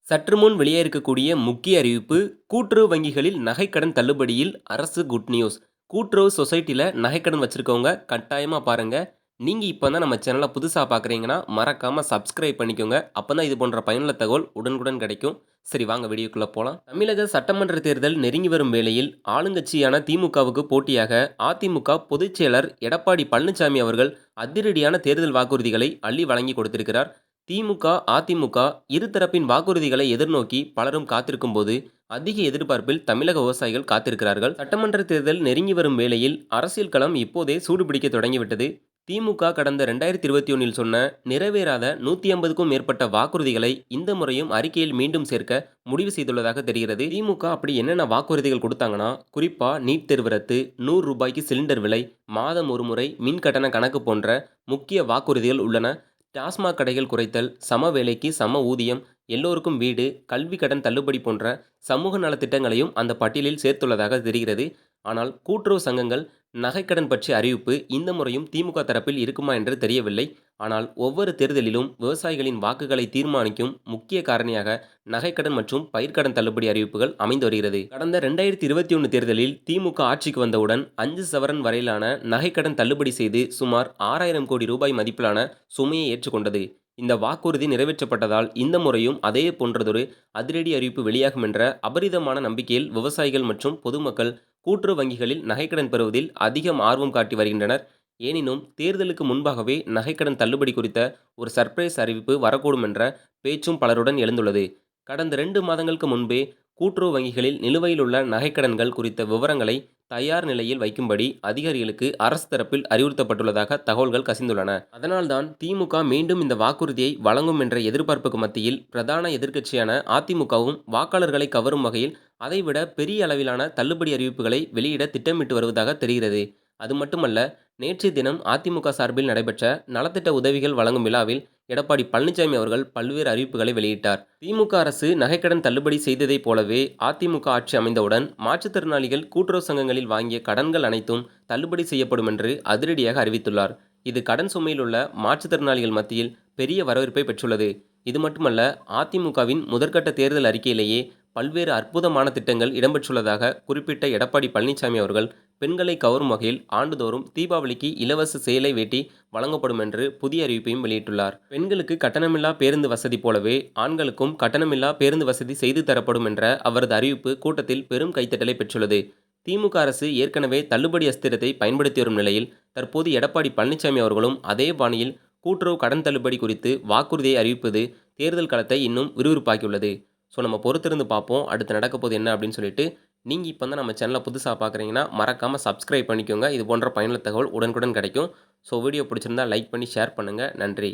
சற்று முன் வெளியாயிருக்கக்கூடிய முக்கிய அறிவிப்பு, கூட்டுறவு வங்கிகளில் நகைக்கடன் தள்ளுபடியில் அரசு குட் நியூஸ். கூட்டுறவு சொசைட்டில நகைக்கடன் வச்சிருக்கவங்க கட்டாயமா பாருங்க. நீங்க இப்ப தான் நம்ம சேனல புதுசா பார்க்குறீங்கன்னா, மறக்காம சப்ஸ்கிரைப் பண்ணிக்கோங்க. அப்பதான் இது போன்ற பயனுள்ள தகவல் உடனுக்குடன் கிடைக்கும். சரி வாங்க வீடியோக்குள்ள போலாம். தமிழக சட்டமன்ற தேர்தல் நெருங்கி வரும் வேளையில், ஆளுங்கட்சியான திமுகவுக்கு போட்டியாக அதிமுக பொதுச் செயலர் எடப்பாடி பழனிசாமி அவர்கள் அதிரடியான தேர்தல் வாக்குறுதிகளை அள்ளி வழங்கி கொடுத்திருக்கிறார். திமுக, அதிமுக இருதரப்பின் வாக்குறுதிகளை எதிர்நோக்கி பலரும் காத்திருக்கும்போது, அதிக எதிர்பார்ப்பில் தமிழக விவசாயிகள் காத்திருக்கிறார்கள். சட்டமன்ற தேர்தல் நெருங்கி வரும் வேளையில் அரசியல் களம் இப்போதே சூடுபிடிக்க தொடங்கிவிட்டது. திமுக கடந்த 2021ல் சொன்ன நிறைவேறாத 150க்கும் மேற்பட்ட வாக்குறுதிகளை இந்த முறையும் அறிக்கையில் மீண்டும் சேர்க்க முடிவு செய்துள்ளதாக தெரிகிறது. திமுக அப்படி என்னென்ன வாக்குறுதிகள் கொடுத்தாங்கன்னா, குறிப்பா நீட் தேர்வு ரத்து, ரூ. 100 சிலிண்டர் விலை, மாதம் ஒரு முறை மின் கட்டண கணக்கு போன்ற முக்கிய வாக்குறுதிகள் உள்ளன. டாஸ்மாக் கடைகள் குறைத்தல், சம வேலைக்கு சம ஊதியம், எல்லோருக்கும் வீடு, கல்வி கடன் தள்ளுபடி போன்ற சமூக நலத்திட்டங்களையும் அந்த பட்டியலில் சேர்த்துள்ளதாக தெரிகிறது. ஆனால் கூட்டுறவு சங்கங்கள் நகைக்கடன் பற்றிய அறிவிப்பு இந்த முறையும் திமுக தரப்பில் இருக்குமா என்று தெரியவில்லை. ஆனால் ஒவ்வொரு தேர்தலிலும் விவசாயிகளின் வாக்குகளை தீர்மானிக்கும் முக்கிய காரணியாக நகைக்கடன் மற்றும் பயிர்க்கடன் தள்ளுபடி அறிவிப்புகள் அமைந்து வருகிறது. கடந்த 2021 தேர்தலில் திமுக ஆட்சிக்கு வந்தவுடன் 5 சவரன் வரையிலான நகைக்கடன் தள்ளுபடி செய்து சுமார் 6000 கோடி ரூபாய் மதிப்பிலான சுமையை ஏற்றுக்கொண்டது. இந்த வாக்குறுதி நிறைவேற்றப்பட்டதால் இந்த முறையும் அதே போன்றதொரு அதிரடி அறிவிப்பு வெளியாகும் என்ற அபரிதமான நம்பிக்கையில் விவசாயிகள் மற்றும் பொதுமக்கள் கூட்டுறவு வங்கிகளில் நகைக்கடன் பெறுவதில் அதிகம் ஆர்வம் காட்டி வருகின்றனர். எனினும் தேர்தலுக்கு முன்பாகவே நகைக்கடன் தள்ளுபடி குறித்த ஒரு சர்ப்ரைஸ் அறிவிப்பு வரக்கூடும் என்ற பேச்சும் பலருடன் எழுந்துள்ளது. கடந்த 2 மாதங்களுக்கு முன்பே கூட்டுறவு வங்கிகளில் நிலுவையில் உள்ள நகைக்கடன்கள் குறித்த விவரங்களை தயார் நிலையில் வைக்கும்படி அதிகாரிகளுக்கு அரசு தரப்பில் அறிவுறுத்தப்பட்டுள்ளதாக தகவல்கள் கசிந்துள்ளன. அதனால்தான் திமுக மீண்டும் இந்த வாக்குறுதியை வழங்கும் என்ற எதிர்பார்ப்புக்கு மத்தியில் பிரதான எதிர்க்கட்சியான அதிமுகவும் வாக்காளர்களை கவரும் வகையில் அதைவிட பெரிய அளவிலான தள்ளுபடி அறிவிப்புகளை வெளியிட திட்டமிட்டு வருவதாக தெரிகிறது. அது மட்டுமல்ல, நேற்றைய தினம் அதிமுக சார்பில் நடைபெற்ற நலத்திட்ட உதவிகள் வழங்கும் விழாவில் எடப்பாடி பழனிசாமி அவர்கள் பல்வேறு அறிவிப்புகளை வெளியிட்டார். திமுக அரசு நகைக்கடன் தள்ளுபடி செய்ததைப் போலவே அதிமுக ஆட்சி அமைந்தவுடன் மாற்றுத்திறனாளிகள் கூட்டுறவு சங்கங்களில் வாங்கிய கடன்கள் அனைத்தும் தள்ளுபடி செய்யப்படும் என்று அதிரடியாக அறிவித்துள்ளார். இது கடன் சுமையில் உள்ள மாற்றுத்திறனாளிகள் மத்தியில் பெரிய வரவேற்பை பெற்றுள்ளது. இது மட்டுமல்ல, அதிமுகவின் முதற்கட்ட தேர்தல் அறிக்கையிலேயே பல்வேறு அற்புதமான திட்டங்கள் இடம்பெற்றுள்ளதாக குறிப்பிட்ட எடப்பாடி பழனிசாமி அவர்கள், பெண்களை கவரும் வகையில் ஆண்டுதோறும் தீபாவளிக்கு இலவச சேலை, வேட்டி வழங்கப்படும் என்று புதிய அறிவிப்பையும் வெளியிட்டுள்ளார். பெண்களுக்கு கட்டணமில்லா பேருந்து வசதி போலவே ஆண்களுக்கும் கட்டணமில்லா பேருந்து வசதி செய்து தரப்படும் என்ற அவரது அறிவிப்பு கூட்டத்தில் பெரும் கைத்தட்டலை பெற்றுள்ளது. திமுக அரசு ஏற்கனவே தள்ளுபடி அஸ்திரத்தை பயன்படுத்தி வரும் நிலையில், தற்போது எடப்பாடி பழனிசாமி அவர்களும் அதே பாணியில் கூட்டுறவு கடன் தள்ளுபடி குறித்து வாக்குறுதியை அறிவிப்பது தேர்தல் களத்தை இன்னும் விறுவிறுப்பாக்கியுள்ளது. ஸோ நம்ம பொறுத்திருந்து பார்ப்போம் அடுத்து நடக்க போகுது என்ன அப்படின்னு சொல்லிட்டு. நீங்கள் இப்போ தான் நம்ம சேனலை புதுசாக பார்க்குறீங்கன்னா மறக்காமல் சப்ஸ்கிரைப் பண்ணிக்கோங்க. இது போன்ற பயனுள்ள தகவல் உடனுக்குடன் கிடைக்கும். ஸோ வீடியோ பிடிச்சிருந்தா லைக் பண்ணி ஷேர் பண்ணுங்கள். நன்றி.